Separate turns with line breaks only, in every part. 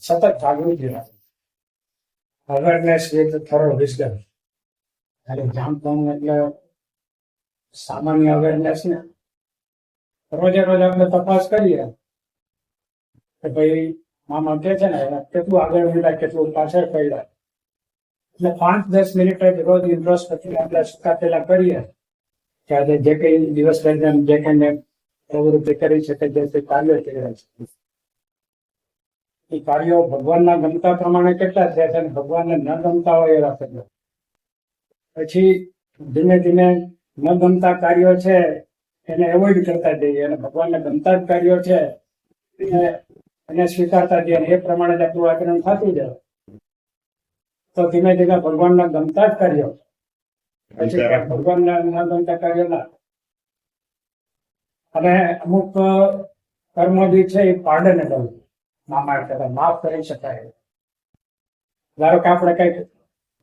સતત જાગૃતિ રાખવી, awareness with થોરો wisdom. એટલે જાણવાનું એટલે સામાન્ય અવેરનેસ ને રોજે રોજ આપણે તપાસ કરીએ કે ભાઈ મામા કે છે ને કેટલું આગળ મળ્યા, કેટલું પાછળ પડ્યા. એટલે 5-10 મિનિટ જ રોજ ઇન્ટ્રોસ્પેક્શન આપણે સુકાતેલા કરીએ કે આજે જે કઈ દિવસ દરમિયાન જે કઈ પ્રવૃત્તિ કરી છે કે જે કાર્યો કર્યા છે એ કાર્યો ભગવાનના ગમતા પ્રમાણે કેટલા છે અને ભગવાનને ન ગમતા હોય એવા કર્યો. પછી ધીમે ધીમે ન ગમતા કાર્યો છે એને એવોઇડ કરતા જઈએ અને ભગવાનને ગમતા જ કાર્યો છે એને સ્વીકારતા જઈએ. એ પ્રમાણે જ આપણું આચરણ થતું જાય તો ધીમે ધીમે ભગવાનના ગમતા જ કાર્યો, પછી ભગવાનના ન ગમતા કાર્યો ના. અને અમુક કર્મો જે છે એ પાર્ડનેબલ, માફ કરી શકાય. ધારો કે આપણે કઈક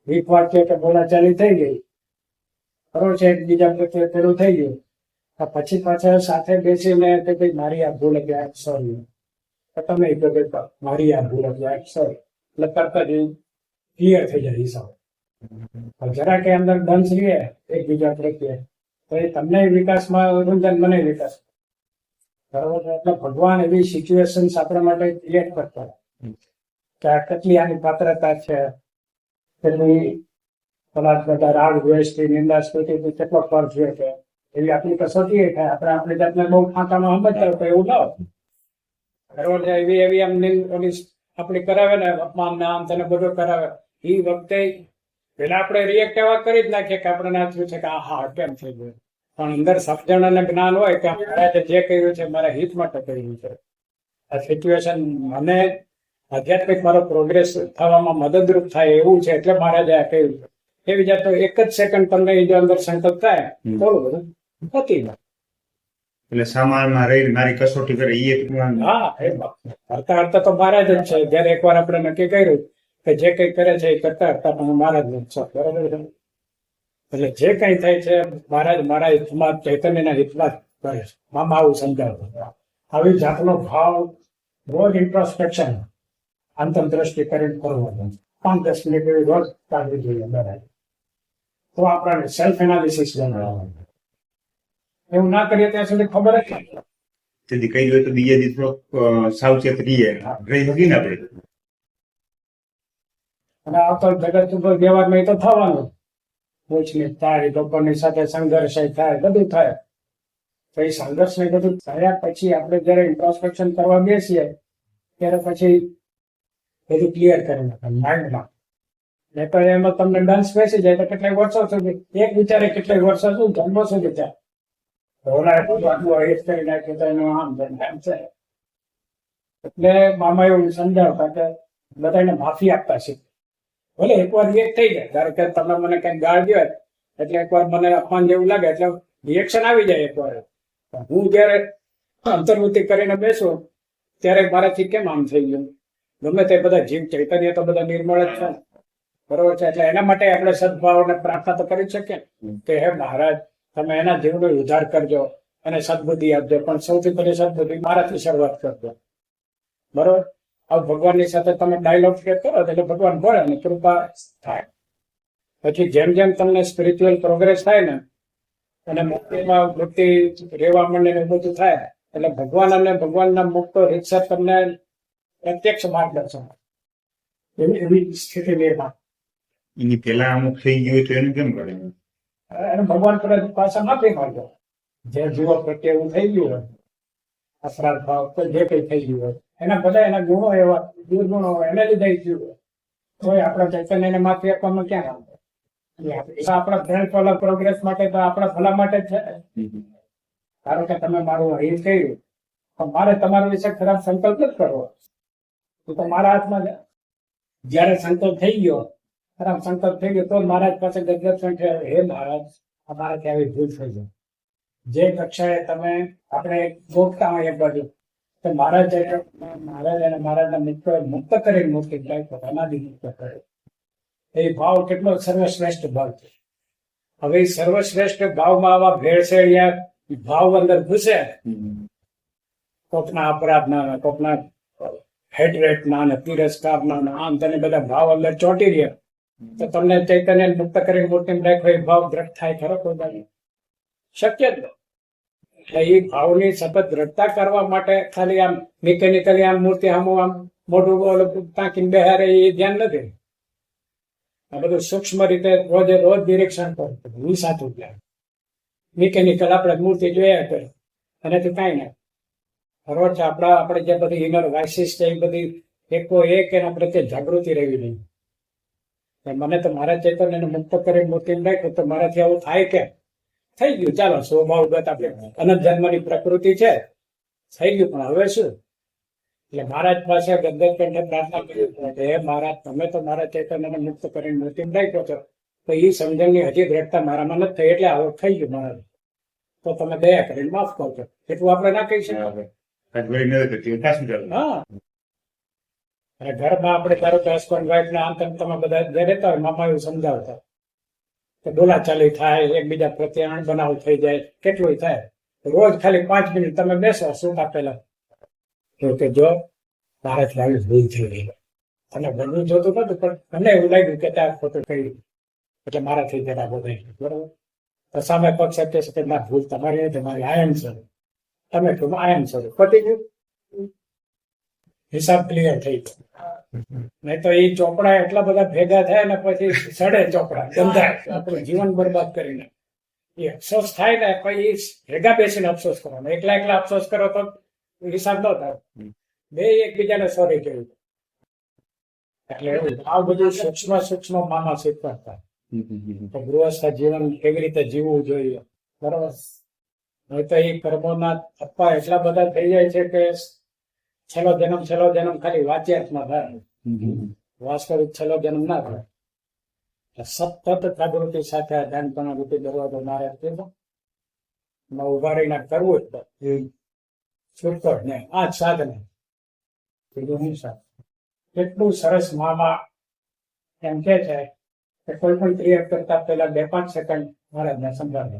વીક વાક્ય કે બોલાચાલી થઈ ગઈ, બરોબર છે, એકબીજા પ્રત્યે પેલું થઈ ગયું, પછી પાછા સાથે બેસીને કે ભાઈ મારી આ ભૂલ હતી, સોરી, તમે મારી આ ભૂલ હતી, સોરી, એટલે તરત જ ક્લિયર થઈ જાય હિસાબ. જરા કે અંદર દંશ રહે એકબીજા પ્રત્યે તો એ તમને વિકાસમાં રૂંધન, મને વિકાસ. બરોબર. એટલે ભગવાન એવી સિચ્યુએશન આપણા માટે ક્રિએટ કરતા કે આ કેટલી આની પાત્રતા છે, કેટલી બધા રાગ દ્વેષથી, નિંદા સ્તુતિથી કેટલો ફર્ક જોઈએ છે, એવી આપણી કસોટી થાય. આપણે આપણી જાતને બહુ ફાંકામાં સમજતા હોય તો એવું ના હોય. બરોબર છે. એવી એવી આમ આપણી કરાવે ને અપમાન નામ તને બધું કરાવે, એ વખતે પેલા આપણે રિએક્ટ એવા કરી જ નાખીએ કે આપણે ના થયું છે કે હા કેમ થઈ ગયું. પણ અંદર સમજણ અને જ્ઞાન હોય કે જે કર્યું છે મારા હિત માટે કર્યું છે. આ સિચ્યુએશન મને આધ્યાત્મિક મારો પ્રોગ્રેસ થવામાં મદદરૂપ થાય એવું છે એટલે મહારાજે આ કહ્યું છે. એવી જાત તો એક જ સેકન્ડ તમને જો અંદર સંકલ્પ થાય થોડું બધું હતી જાય.
એટલે સામાનમાં રહી મારી કસોટી કરે એ
હા, એ કરતા કરતા તો મહારાજ જ છે. જયારે એકવાર આપણે નક્કી કર્યું કે જે કઈ કરે છે એ કરતા કરતા પણ મહારાજ જ છે. બરોબર છે. એટલે જે કઈ થાય છે મહારાજ મારા હિતમાં, ચૈતન્યના હિતમાં કરે છે. મામા આવું સમજાવતું. આવી જાતનો ભાવ રોજ ઇન્ટ્રોસ્પેક્શન, આંતરદ્રષ્ટિ કરીને કરવાનું 5-10 મિનિટ રોજ કાઢવી જોઈએ બરાબર. તો આપણને સેલ્ફ એનાલિસિસ જણાવવાનું. એવું ના કરીએ ત્યાં સુધી ખબર જ નથી.
તેથી કઈ હોય તો બીજા દિવસ સાવચેત રહીએ રહી શકી ને આપણે.
અને આવતો જગત ઉપર વ્યવહારમાં તો થવાનું પૂછની થાય, લોકોની સાથે સંઘર્ષ થાય, બધું થાય. તો એ સંઘર્ષ ને બધું થયા પછી આપણે જયારે ઇન્ટ્રોસ્પેક્શન કરવા બેસીએ ત્યારે પછી બધું ક્લિયર કરી નાખે માઇન્ડમાં. નહીં તો એમાં તમને ડન્સ બેસી જાય તો કેટલાય વર્ષો સુધી એક વિચારે કેટલાય વર્ષો સુધી જન્મો સુધી થાય. એટલે મામા એવું સમજાવતા કે બધાને માફી આપતા શીખ. ભલે એકવાર રિએક્ટ થઈ જાય, ધારો કે તમે મને કઈ ગાળ દો એટલે એકવાર મને અપમાન જેવું લાગે એટલે રિએક્શન આવી જાય એકવાર. હું જયારે અંતર્વૃત્તિ કરીને બેસું ત્યારે મારાથી કેમ આમ થઈ ગયું. ગમે તે બધા જીવ ચૈતન્ય તો બધા નિર્મળ જ છે, બરોબર છે. એટલે એના માટે આપણે સદભાવને પ્રાર્થના તો કરી શકીએ કે હે મહારાજ તમે એના જીવનો ઉદ્ધાર કરજો અને સદબુદ્ધિ આપજો, પણ સૌથી પહેલી સદબુદ્ધિ મારાથી શરૂઆત કરજો. બરોબર. હવે ભગવાનની સાથે તમે ડાયલોગ કરો એટલે ભગવાન ભળે અને કૃપા થાય. પછી જેમ જેમ તમને સ્પિરિચ્યુઅલ પ્રોગ્રેસ થાય ને અને મુક્તિમાં મુક્તિ રહેવા માંડે ને બધું થાય એટલે ભગવાન અને ભગવાનના મુક્ત રીતસર તમને પ્રત્યક્ષ માર્ગદર્શન એવી સ્થિતિ નિર્માણ.
એની પેલા અમુક થઈ ગયું હોય તો એનું કેમ કરે?
અને ભગવાન પર પાછા માફી માંગો. જે જીવો પ્રત્યે એવું થઈ ગયું હોય, અપરાધ ભાવ જે કઈ થઈ ગયું હોય, એના બધા એના ગુણો એવા દુર્ગુણો હોય એને લીધે થયું હોય તો આપણા ચૈતન્યને માફી આપવામાં ક્યાં આવે? આપણા ફ્રેન્ડ પ્રોગ્રેસ માટે તો આપણા ભલા માટે જ છે. ધારો કે તમે મારું હિત કર્યું પણ મારે તમારા વિશે ખરાબ સંકલ્પ જ કરવો તો મારા હાથમાં છે. જયારે સંકલ્પ થઈ ગયો, ખરાબ સંકલ્પ થઈ ગયો તો મહારાજ પાસે ગદગદ છે, હે મહારાજ અમારાથી આવી ભૂલ થઈ જાય. જે કક્ષાએ તમે આપણે ગોખતા હોય એક બાજુ તો મહારાજ અને મહારાજના મિત્રો મુક્ત કરીને મુક્તિ જાય અનાદિ મુક્ત કરે. એ ભાવ કેટલો સર્વશ્રેષ્ઠ ભાવ છે. હવે સર્વશ્રેષ્ઠ ભાવમાં આવા ભેળસેળિયા ભાવ અંદર ઘૂસે, કોકના અપરાધના, કોકના હેટરેટના ને તિરસ્કારના ને આમ તેને બધા ભાવ અંદર ચોંટી રહ્યા તો તમને ચૈતન્ય મુક્ત કરીને મૂર્તિમાં રાખો એ ભાવ દ્રઢ થાય ખરો કોઈ બાજુ? શક્ય જ નહીં. એટલે એ ભાવની સતત દ્રઢતા કરવા માટે ખાલી આમ મિકેનિકલી આમ મૂર્તિ આમ મોઢું ટાંકીને બેહારે એ ધ્યાન નથી. આ બધું સૂક્ષ્મ રીતે રોજે રોજ નિરીક્ષણ કરવું એ સાચું ધ્યાન. મિકેનિકલ આપણે મૂર્તિ જોયા કરે એનાથી કાંઈ નહીં. રોજ આપણે જે બધી ઇનર વાઇસીસ છે એ બધી એકો એક એના પ્રત્યે જાગૃતિ રહેવી નહીં. મને તો મારા ચૈતન્યને મુક્ત કરી મૂર્તિ રાખ્યું તો મારાથી આવું થાય કે થઈ ગયું, ચાલો સ્વભાવગત આપણે અનંત જન્મની પ્રકૃતિ છે, થઈ ગયું. પણ હવે શું? એટલે મહારાજ પાસે ગદગદ કંઠે પ્રાર્થના કરી કે હે મહારાજ, તમે તો મારા ચૈતન્યને મુક્ત કરીને મૂર્તિ રાખ્યો છો, તો એ સમજણની હજી દ્રઢતા મારામાં નથી થઈ, એટલે આવું થઈ ગયું મહારાજ, તો તમે દયા કરીને માફ કરજો. એટલું આપણે ના કહી શકીએ. હા, અને ઘરમાં આપણે ધારો કે હસબન્ડ વાઈફ ના આમ તમે બધા જે રહેતા હોય મામા એવું સમજાવતા કે બોલાચાલી થાય, એકબીજા પ્રત્યે અણબનાવ થઈ જાય, કેટલું થાય. રોજ ખાલી 5 મિનિટ તમે બેસો સુતા પહેલા કે જો મારાથી આવી ભૂલ થઈ ગઈ, અને બનવું જોતું નતું પણ મને એવું લાગ્યું કે ત્યાં ખોટું કહ્યું એટલે મારાથી જરા બોલાઈ ગયું. બરોબર, તો સામે પક્ષ કહે છે કે ના, ભૂલ તમારી નથી, મારી આયન છે, તમે કહ્યું આયન છો, પતી ગયું, હિસાબ ક્લિયર થઈ ગયો. નહીં તો એ ચોપડા એટલા બધા ભેગા થાય ને પછી સડે ચોપડા, ગંધાય, આપણું જીવન બરબાદ કરીને. એ અફસોસ થાય ને પછી ભેગા બેસીને અફસોસ કરવાનો. એકલા એકલા અફસોસ કરો તો હિસાબ ન થાય, બે એકબીજાને સોરી કહ્યું. એટલે એવું આ બધું સૂક્ષ્મ મામા શીખવાડતા તો ગૃહસ્થ જીવન કેવી રીતે જીવવું જોઈએ. બરોબર, નહીં તો એ કર્મોના થપ્પા એટલા બધા થઈ જાય છે કે છેલ્લો જન્મ ખાલી વાચ્યાત્મા થાય, વાસ્તવિક છેલ્લો જન્મ ના થાય. સતત જાગૃતિ સાથે ધ્યાન રૂપી દરવાજો મારે ઉભા રહીને કરવું જ છૂટકો જ નહીં. આ જ સાધન કેટલું સરસ મામા એમ કે છે કે કોઈ પણ ક્રિયા કરતા પહેલા 2-5 સેકન્ડ મહારાજને સમજાવે.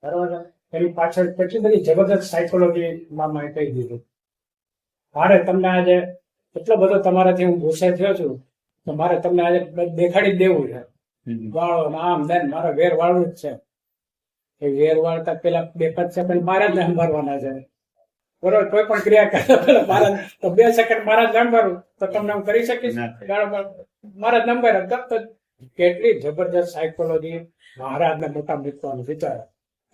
બરોબર, એની પાછળ કેટલી બધી જબરદસ્ત સાયકોલોજી મામાએ કહી દીધું. મારે તમને આજે એટલો બધો તમારાથી હું ગુસ્સે થયો છું તો મારે તમને આજે દેખાડી જ દેવું છે. વાળો આમ ને મારે વેર વાળવું જ છે. એ વેર વાળતા પેલા 2-5 સેકન્ડ મારા જ સંભાળવાના છે. બરોબર, કોઈ પણ ક્રિયા કરતા પેલા મારા તો 2 સેકન્ડ મારા જ સંભાળવું તો તમને હું કરી શકીશ? મારા જ નંબર કેટલી જબરદસ્ત સાયકોલોજી મહારાજના મોટા મિત્રોનો વિચાર.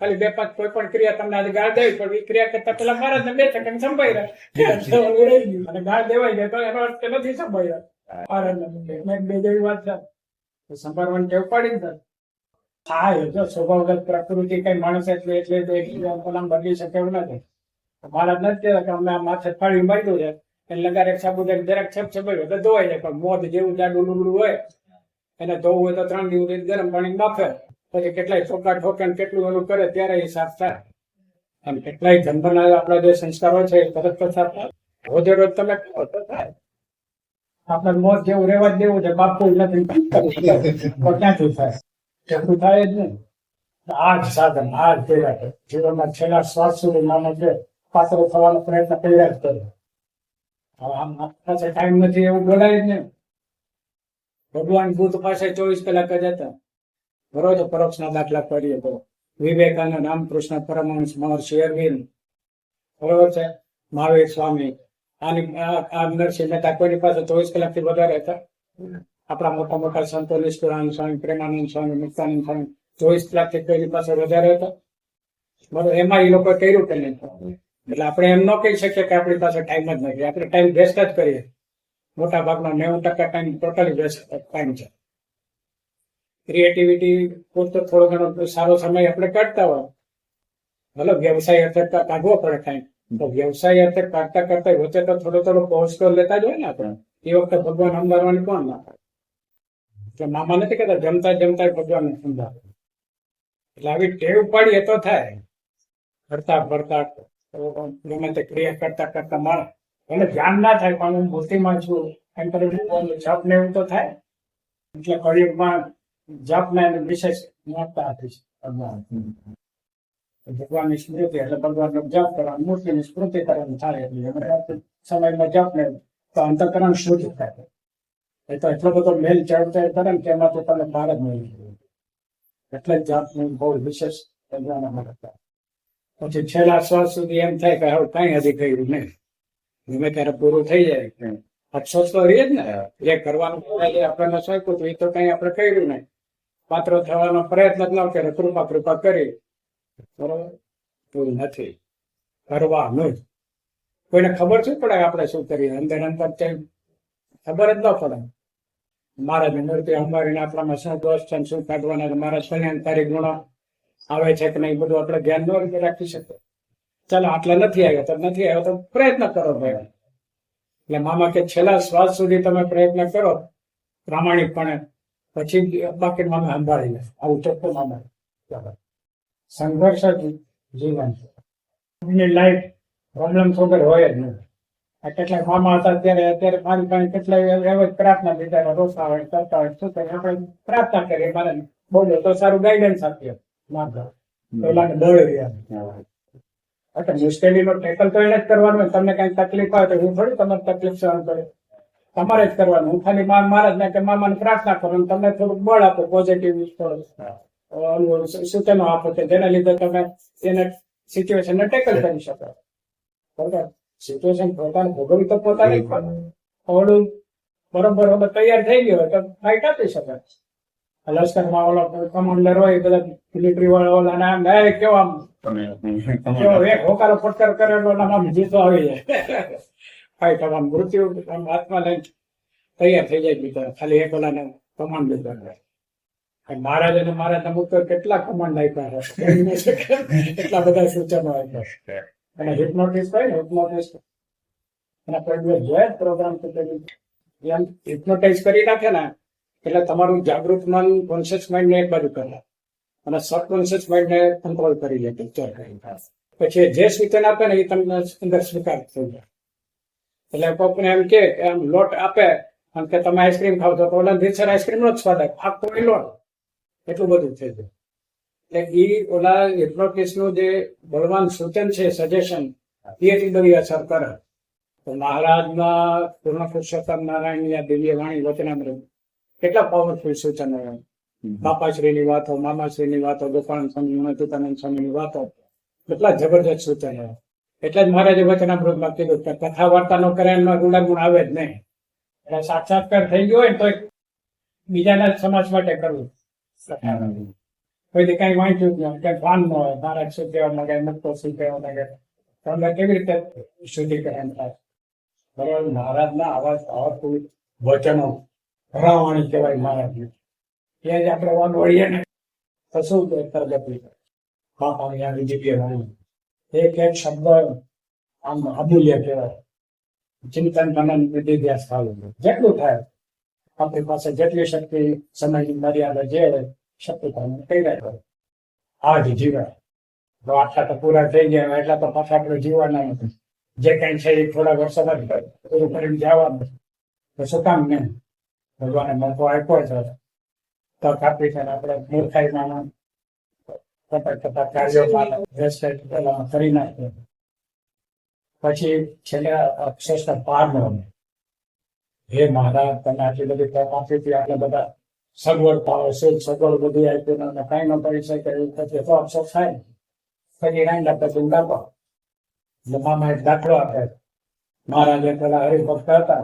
ખાલી 2-5 કોઈ પણ ક્રિયા તમને આજે ગાળ દેવી પણ એ ક્રિયા કરતા પેલા મારા જ 2 સેકન્ડ સંભાળી રહ્યા અને ગાળ દેવાઈ જાય તો એનો અર્થ નથી સંભાળી રહ્યા. બે જેવી વાત છે, સંભાળવાની ટેવ પાડી દે. હા, જો સ્વભાવગત પ્રકૃતિ કઈ માણસ એટલે બદલી શકે એવું નથી. મહારાજ નથી કહેતા કે અમે આ માથે ફાડી બાંધ્યું છે એટલે લગારે સાબુ જરાક છેપાયું તો ધોવાઈ જાય, પણ મોઢ જેવું જાડું લુગડું હોય એને ધોવું હોય તો 3 દિવસ ગરમ પાણી બાફે, પછી કેટલાય ચોકા ઠોકે કેટલું ઓલું કરે ત્યારે એ સાફ થાય. અને કેટલાય જન્મના આપણા જે સંસ્કારો છે એ તરત તો સાફ થાય. રોજે રોજ તમે કહો તો થાય. આપણે મોત જેવું રહેવા જ દેવું છે, બાપુ નથી ક્યાંથી થાય? એટલું થાય જ નહીં. આ જ સાધન, આ જ જીવનમાં છેલ્લા શ્વાસ સુધી માનો છે પાત્ર થવાનો પ્રયત્ન કર્યા જ કરે. આમ પાસે ટાઈમ નથી એવું બોલાય જ નહીં. ભગવાન બુદ્ધ પાસે 24 કલાક જ હતા. બરોબર, પરોક્ષના દાખલા કરીએ તો વિવેકાનંદ, રામકૃષ્ણ પરમહંસ, મહર્ષિ અરવિંદ, બરોબર છે, મહાવીર સ્વામી, આ નરસિંહ મહેતા કોઈની પાસે 24 કલાકથી વધારે હતા? આપણા મોટા મોટા સંતો નિષ્કુળાનંદ સ્વામી, પ્રેમાનંદ સ્વામી, મુક્તાનંદ સ્વામી 24 કલાકથી કોઈની પાસે વધારે હતા? બરોબર, એમાં એ લોકો કર્યું કે નહીં? એટલે આપણે એમ ન કહી શકીએ કે આપણી પાસે ટાઈમ જ નથી. આપણે ટાઈમ વેસ્ટ જ કરીએ. મોટા ભાગનો 90% ટાઈમ ટોટલી વેસ્ટ ટાઈમ છે. ક્રિએટિવિટી પૂરતો થોડો ઘણો સારો સમય આપણે કાઢતા હોય, ભલે વ્યવસાય અર્થે કાઢવો પડે ટાઈમ, તો વ્યવસાય અર્થે કાઢતા કરતા વચ્ચે તો થોડો પહોંચ તો લેતા જ હોય ને આપણે. એ વખતે ભગવાન સંભાળવાની કોણ ના થાય? એટલે મામા નથી કહેતા જમતા ભગવાન સંભાળે. એટલે આવી ટેવ પાડીએ તો થાય. કરતા ગમે તે ક્રિયા કરતા માણસ એને ધ્યાન ના થાય પણ હું મૂર્તિમાં છું એમ કરીને જપ ને એવું તો થાય. એટલે કળિયુગમાં જપ ને વિશેષ મહત્તા આપી છે ભગવાનની સ્મૃતિ. એટલે ભગવાનનો જપ કરવાનો, મૂર્તિની સ્મૃતિ કરવાની થાય. એટલે સમયમાં જપ ને તો અંતઃકરણ શુદ્ધ થાય. એ તો એટલો બધો મેલ ચડતર કરે ને કે એમાંથી તમે બહાર જ નહીં નીકળો. એટલે જ જાતનું બહુ વિશેષ તંત્રના મદદ થાય. પછી છેલ્લા શ્વાસ સુધી એમ થાય કે હવે કઈ હજી કર્યું નહીં. ધીમે ત્યારે પૂરું થઈ જાય. અફસોસ તો રહે જ ને, જે કરવાનું આપણને સોંપ્યું હતું એ તો કઈ આપણે કર્યું નહીં. પાત્ર થવાનો પ્રયત્ન જ ન કરે, કૃપા કરી, બરોબર, પૂરું નથી કરવાનું જ. કોઈને ખબર શું પડે આપણે શું કરીએ? અંદર ખબર જ ન પડે. મહારાજ મૂર્તિ અંબાડીને આપણામાં શું દોષ છે, શું કાઢવાના, મહારાજ કલ્યાણકારી ગુણો આવે છે કે નહીં, બધું આપણે ધ્યાન ન રીતે રાખી શકીએ. ચાલો આટલા નથી આવ્યો તો પ્રયત્ન કરો ભાઈ. એટલે મામા કે છેલ્લા શ્વાસ સુધી તમે પ્રયત્ન કરો પ્રામાણિકપણે, પછી બાકી મામા સંભાળી લે. આવું ચોખ્ખું મામા. સંઘર્ષ જ જીવન છે. એની લાઈફ પ્રોબ્લેમ્સ વગર હોય જ નહીં. આ કેટલાક મામા હતા અત્યારે મારી પાસે કેટલાય એવા જ પ્રાર્થના બિચારા રોતા હોય, કરતા હોય, શું થાય, આપણે પ્રાર્થના કરીએ, મારે બોલો તો સારું ગાઈડન્સ આપીએ. પેલાને દોડી રહ્યા. એટલે મુશ્કેલીનો ટેકલ તો એને જ કરવાનું હોય. તમને કઈ તકલીફ આવે તો હું થોડી તમારી તકલીફ સહન કરે, તમારે જ કરવાનું. હું ખાલી મહારાજ ને કે મામાને પ્રાર્થના કરો, તમને થોડુંક બળ આપો, પોઝિટિવ સૂચનો આપો કે જેના લીધે તમે એને સિચ્યુએશનને ટેકલ કરી શકો. બરાબર, સિચ્યુએશન પોતાને ભોગવવી તો પોતાને થોડું બરોબર હવે તૈયાર થઈ ગયો હોય તો ફાઇટ આપી શકે. લશ્કરમાં ઓલો કમાન્ડર હોય, બધા મિલિટરી વાળા ઓલા નામ કેવો આમ એક હોકારો ફટકાર કરેલો આમ જીતો આવી જાય. ફાઇટ આમ મૃત્યુ હાથમાં લઈને તૈયાર થઈ જાય બીજા, ખાલી એક ઓલાને કમાન્ડ લીધો. મહારાજ અને મહારાજના મુક્ત કેટલા કમાન્ડ આપ્યા છે, એટલા બધા સૂચનો આપ્યા. અને હિપ્નોટિસ્ટ હોય ને, હિપ્નોટિસ્ટ એના જોયા પ્રોગ્રામ એમ હિપ્નોટાઇઝ કરી નાખે ને એટલે તમારું જાગૃત મન કોન્શિયસ માઇન્ડ ને એક બાજુ કરે અને સબકોન્શિયસ માઇન્ડ ને કંટ્રોલ કરી લે, પિક્ચર કરી. પછી જે સૂચન આપે ને એ તમને અંદર સ્વીકાર થઈ જાય. એટલે કોકને એમ કે આમ લોટ આપે અને કે તમે આઈસ્ક્રીમ ખાવ તો ઓલા રીતસર આઈસ્ક્રીમ નો જ સ્વાદ આવે, આખો એ લોટ, એટલું બધું થઈ જાય. એટલે એ ઓલા હિપ્નોટિસ્ટ નું જે બળવાન સૂચન છે, સજેશન, એ એટલી બધી અસર કરે. તો મહારાજના પૂર્ણ પુરુષોત્તમ નારાયણની દિવ્ય વાણી વચનામૃત કેટલા પાવરફુલ સૂચનો હોય. બાપાશ્રીની વાતો, મામાશ્રીની વાતો, ગોપાલ સ્વામી, મનતુતાનંદ સ્વામીની વાતો, કેટલા જબરજસ્ત સૂચનો હોય. એટલે જ મહારાજે વચનામૃતમાં કીધું કે કથા વાર્તા નો કરે એમાં ગુણ આવે જ નહીં. એટલે સાક્ષાત્કાર થઈ ગયો હોય તો બીજાના સમાજ માટે કરવું. કોઈથી કઈ વાંચ્યું જ નહીં, કઈ ભાન ન હોય, મહારાજ શું કહેવા માંગે, મુક્તો શું કહેવા માંગે, તમને કેવી રીતે શુદ્ધિકરણ થાય? બરાબર, મહારાજના આવા પાવરફુલ વચનો ભરાવાણી કહેવાય મહારાજને. એ જ આપણે વાન વળીએ ને તો શું પ્રગતિ બાપાની દિવ્ય વાણી. એક એક શબ્દ આમ અમૂલ્ય કહેવાય. ચિંતન મનન નિધિધ્યાસ થવું જેટલું થાય આપણી પાસે, જેટલી શક્તિ, સમયની મર્યાદા જે શક્તિ થાય કઈ જાય આ જ જીવાય. આટલા તો પૂરા થઈ ગયા, એટલા તો પાછા આપણે જીવવાના નથી. જે કઈ છે એ થોડા વર્ષોમાં જ પૂરું કરીને જવાનું. તો શું કામ નહીં? ભગવાને મોકો આપ્યો છે તો કાપી છે, આપણે મૂર્ખાઈમાં થતા કાર્યોમાં કરી નાખીએ. પછી છેલ્લે અક્ષેષ પાર નો. હે મહારાજ, તમે આટલી બધી તક આપી હતી, આટલા બધા સગવડતાઓ, સગવડ બધી આપી, કઈ ન કરી શકે એવું થશે તો અફસોસ થાય. પછી રાઈન આપે ઊંડાપો. એટલે મામા એક દાખલો આપે. મહારાજે પેલા હરિભક્ત હતા.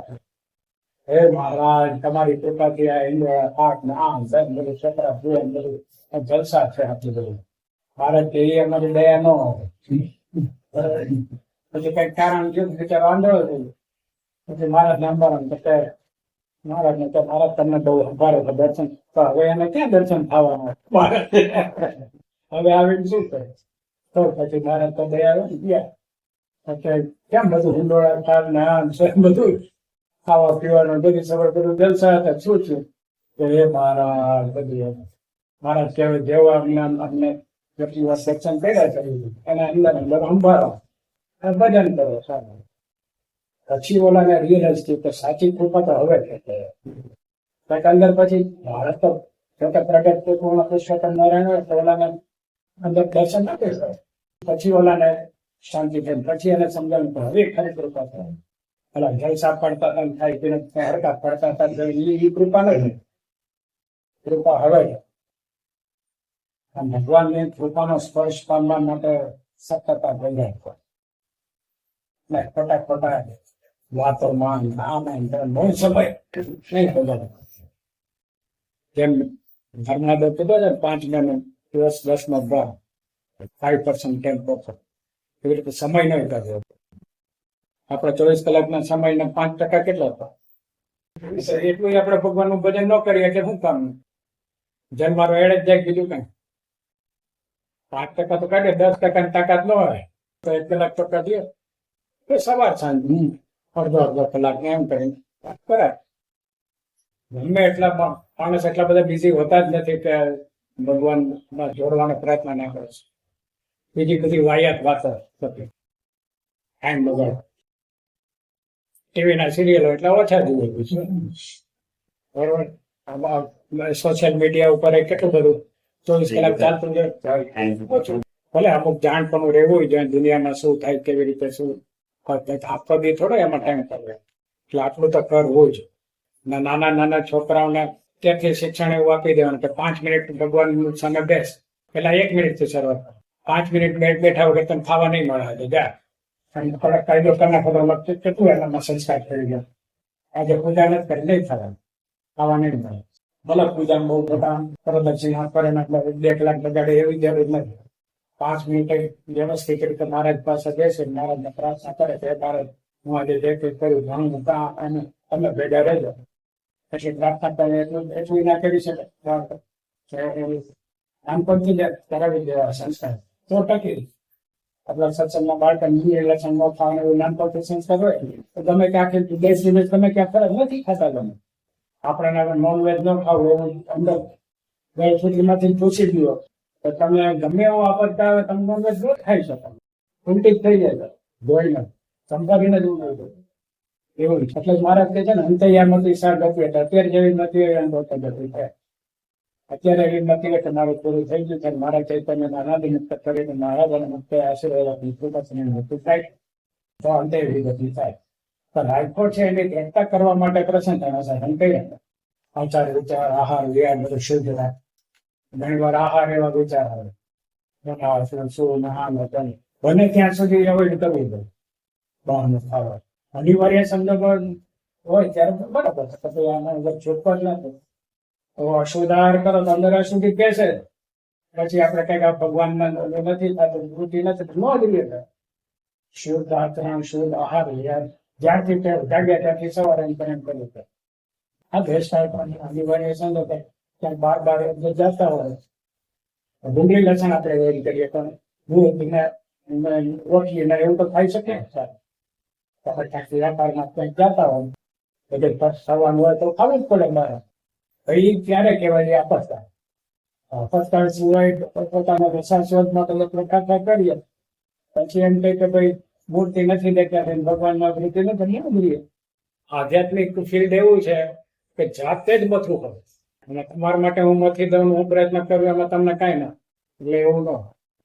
હે મહારાજ, તમારી કૃપાથી આ ઇન્દ્ર પાક ને આમ બધું છોકરા બધું જલસા છે આટલું બધું. મહારાજ કે એ અમારી દયા ન હોય. પછી કઈક કારણ જોયું, બિચારો આંધળો થયું. પછી મહારાજ ને અંબારામ કે મહારાજ ને કે મહારાજ તમને બહુ અંબારો તો દર્શન, તો હવે એને ક્યાં દર્શન થવાના? હવે આવીને શું કરે? તો પછી મહારાજ તો દયા ગયા. કેમ બધું હિંડોળા થાળ ને આમ બધું ખાવા પીવાનું બધી સવાર બધું જલસા હતા, શું થયું? એ મહારાજ બધું મહારાજ કહેવાય જેવા અમને કેટલી વાર દર્શન કર્યા છે એના અંદર અંબારો ભજન કરો સારું. પછી ઓલાને રિયલાઇઝ થયું કે સાચી કૃપા તો હવે કંઈક અંદર. પછી ભારત તો જોકે પ્રગટ પૂર્ણ પુરુષોત્તમ નારાયણ હોય તો ઓલાને અંદર દર્શન આપે. પછી ઓલાને શાંતિ થઈ, પછી એને સમજાવ્યું કે હવે ખરી કૃપા થાય. પેલા જલસા પડતા હતા ને ખાઈ પીને હરકા પડતા હતા ને એ કૃપા નથી. કૃપા હવે છે. આ ભગવાનની કૃપાનો સ્પર્શ પામવા માટે સતત પ્રયાસ કરો. ને ખોટા ખોટા વાતોમાં આમાં બહુ સમય નહીં બગાડો. જેમ ધર્મના દત્ત કીધો છે 5 મિનિટ દિવસ 10 નો ભાવ 5% 10%. એવી રીતે સમય નહીં કરવો. આપણે 24 કલાકના સમયના 5% કેટલો હતો? એટલું આપણે ભગવાનનું ભજન ન કરીએ કે શું કામ? જેમ મારો એડ જ જાય બીજું કઈ. 5% તો કાઢે, 10% તાકાત ન હોય તો 1 કલાક તો કાઢીએ. તો સવાર સાંજ અડધો કલાક એમ કરીને વાત કરાય. ગમે એટલા માણસ એટલા બધા બિઝી હોતા જ નથી કે ભગવાનમાં જોડવાનો પ્રયત્ન ના કરે છે. બીજી બધી વાહિયાત વાતો થતી. ટાઈમ બગાડ. ટીવીના સિરિયલો એટલા ઓછા જુએ છે. બરોબર. આમાં સોશિયલ મીડિયા ઉપર કેટલું બધું 24 કલાક ચાલતું છે. ભલે અમુક જાણપણું રહેવું જોઈએ દુનિયામાં શું થાય, કેવી રીતે શું આખો દી થોડો એમાં ટાઈમ કરવો. એટલે આટલું તો કરવું જ. નાના છોકરાઓને ત્યાંથી શિક્ષણ એવું આપી દેવાનું કે 5 મિનિટ ભગવાન સામે બેસ. પેલા 1 મિનિટથી શરૂઆત. 5 મિનિટ બેઠા વગર તને ખાવા નહીં મળે. જા થોડાક કાયદો કરના ખબર કેટલું એનામાં સંસ્કાર થઈ ગયા. આજે પૂજા નથી કરી નહીં થવાનું, ખાવા નહીં મળે. ભલે પૂજા બહુ મોટા પ્રદક્ષિણા કરે ને 2 કલાક બગાડે એવી જરૂર નથી. 5 મિનિટે વ્યવસ્થિત રીતે મહારાજ પાસે બેસે, મહારાજને પ્રાર્થના કરે કે મહારાજ હું આજે જે કંઈ કર્યું ઘણું અને તમે ભેગા રહેજો. પછી પ્રાર્થના કરે એટલું ના કરી શકે. નાનપણથી જ કરાવી દેવા સંસ્કાર તો ટકી. આપણા સત્સંગમાં બાળકને લક્ષણ ન ખાવાનું એવું નાનપણથી સંસ્કાર હોય તો ગમે ક્યાં દેશ વિદેશ તમે ક્યાં ખરા નથી ખાતા. તમે આપણે નોનવેજ ન ખાવું એવું અંદર ગઈ સુધીમાંથી પૂછી દો તો તમે ગમે એવું વાપરતા હોય તમે નોનવેજ ન ખાઈ શકો. ઉલટી જ થઈ જાય ધોઈને સંભાળીને જ એવું. એટલે મહારાજ કહે છે ને અંતર્યામતી સાર ગતિ. એટલે અત્યારે જેવી નથી હોય એમ ગતિ થાય. અત્યારે એવી નથી એટલે મારું પૂરું થઈ ગયું છે. મારા ચૈતન્ય અનાદિ મુક્ત કરીને મહારાજ અને મુક્ત આશીર્વાદ આપી ગતિ થાય તો અંતે એવી ગતિ થાય. તો રાજકોટ છે એની એકતા કરવા માટે પ્રસન્ન થયા સાધન કર્યા. આચાર વિચાર આહાર વિહાર બધું શુદ્ધ રહે. ઘણી વાર આહાર એવા વિચાર આવે શું નહાન બને ત્યાં સુધી એવોઈડ કરવું જોઈએ બહારનું ખાવા. અનિવાર્ય સંદર્ભ હોય ત્યારે બરાબર છે. પછી આના અંદર છૂટકો જ નથી. તો અશુદ્ધાર કરો તો અંદર અશુદ્ધિ બેસે. પછી આપણે કઈક આ ભગવાનમાં નથી થતું, વૃત્તિ નથી ન જોઈએ. શુદ્ધ આચરણ, શુદ્ધ આહાર વિહાર જ્યારથી જાગ્યા ત્યાંથી સવારે એમ કર્યું. આ ભેષભાઈ પણ અનિવાર્ય સંદર્ભ ક્યાંક બાર જતા હોય ડુંગળી લસણ આપણે વેરી કરીએ પણ ઓળખીને એવું તો ખાઈ શકે. વ્યાપારમાં ક્યાંક જતા હોય બધે થવાનું હોય તો ખાવું જ પડે મારે. એ ક્યારે કહેવાય અપસ્કાર. અપસ્કાર સિવાય પોતાના રસા શોધમાં તો લોકો કથા કરીએ પછી એમ કહે કે ભાઈ મૂર્તિ નથી દેખાતી, ભગવાનમાં વૃત્તિ નથી મળીએ. આધ્યાત્મિક ફિલ્ડ એવું છે કે જાતે જ મથવું પડે. અને તમારા માટે હું મથી દઉં, હું પ્રયત્ન કરું એમાં તમને કાંઈ ના. એટલે એવું ન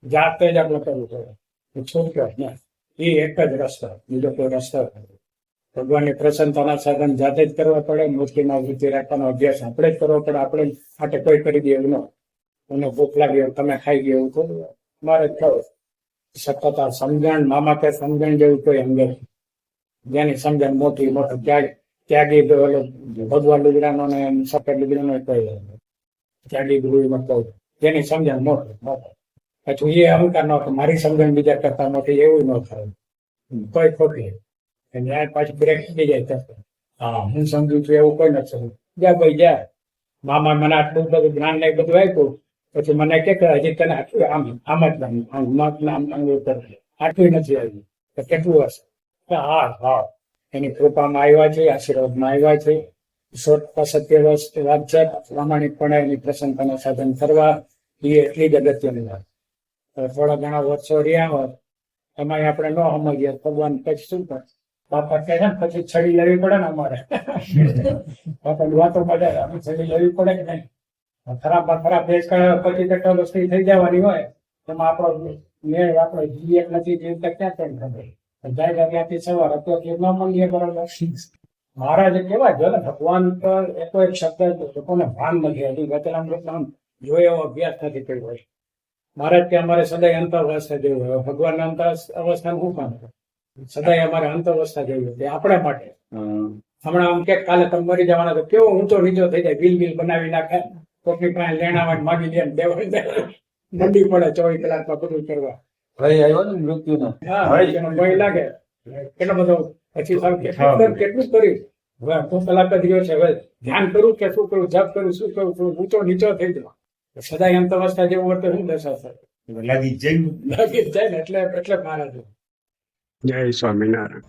જાતે જ આપણે કરવું પડે. છૂટક્યો ને એ એક જ રસ્તો, બીજો કોઈ રસ્તો. ભગવાનની પ્રસન્નતાના સાધન જાતે જ કરવા પડે. મૂર્તિમાં વૃત્તિ રાખવાનો અભ્યાસ આપણે જ કરવો પડે. આપણે માટે કોઈ કરી દે એવું ન. મને ભૂખ લાગી તમે ખાઈ ગયો એવું થોડું મારે જ થયું. સતત આ સમજણ મામા કે સમજણ જેવું કોઈ અંગે જેની સમજણ મોટી ત્યાગી ભગવાન લુગડાનો ને સફેદ લુગડાનો કોઈ ત્યાગી ગુરુમાં કહું જેની સમજણ મોટી. પછી એ અહંકાર ન મારી સમજણ બીજા કરતા મોટી એવું ન થાય. કોઈ ખોટી ન્યાય પાછી બ્રેક થઈ જાય. હા હું સમજુ છું એવું કોઈ નથી સમજુ. જા ભાઈ જા. મામા મને આટલું બધું જ્ઞાન ને બધું આપ્યું પછી મને કે હજી તને આટલું આમ જ આટલું નથી આવ્યું તો કેટલું હશે. હા એની કૃપામાં આવ્યા છે, આશીર્વાદમાં આવ્યા છે. સત્ય વાત છે. પ્રામાણિકપણે એની પ્રસન્નતાનું સાધન કરવા એ એટલી જ અગત્યની વાત. થોડા ઘણા વર્ષો રહ્યા હોત એમાં આપણે ન સમજીએ ભગવાન પછી શું કરે. બાપા કહે છે ને પછી છડી લેવી પડે ને અમારે. બાપા વાતો પડે અમે છડી લેવી પડે કે નહીં. ખરાબ દેશ પછી કેટલા વસ્તુ થઈ જવાની હોય એમાં આપણો મેળ આપણે જીએ નથી જીવતા ક્યાં કેમ ખબર. જાય ત્યાંથી સવાર અત્યારથી ન મળીએ બરાબર. મહારાજે કેવા જો ને ભગવાન પર એકો એક શબ્દ લોકોને ભાન નથી હજી વેતરામ લોકોને જો એવો અભ્યાસ નથી કર્યો હોય. મહારાજ કે અમારે સદાય અંત અવસ્થા જેવું હોય. ભગવાન અંત અવસ્થાનું શું કામ છે? સદાય અમારે અંત અવસ્થા જેવી હોય. તે આપણા માટે હમણાં આમ કે કાલે તમે મરી જવાના તો કેવો ઊંચો નીચો થઈ જાય, બિલ બનાવી નાખે, કોકની પાસે લેણાવાટ માગી લે, મંડી પડે 24 કલાકમાં બધું કરવા.
ભાઈ આવ્યો ને મૃત્યુનો.
હા, એનો ભય લાગે. કેટલો બધો પછી સારું કેટલું કર્યું. હવે 8 કલાક જ રહ્યો છે. હવે ધ્યાન કરું કે શું કરું, જપ કરું શું કરું, ઊંચો નીચો થઈ જાય. સદાય અંત અવસ્થા જેવું હોય તો શું દશા થાય?
લાગી જ જાય.
લાગી જ જાય ને એટલે મહારાજ.
જય સ્વામિનારાયણ.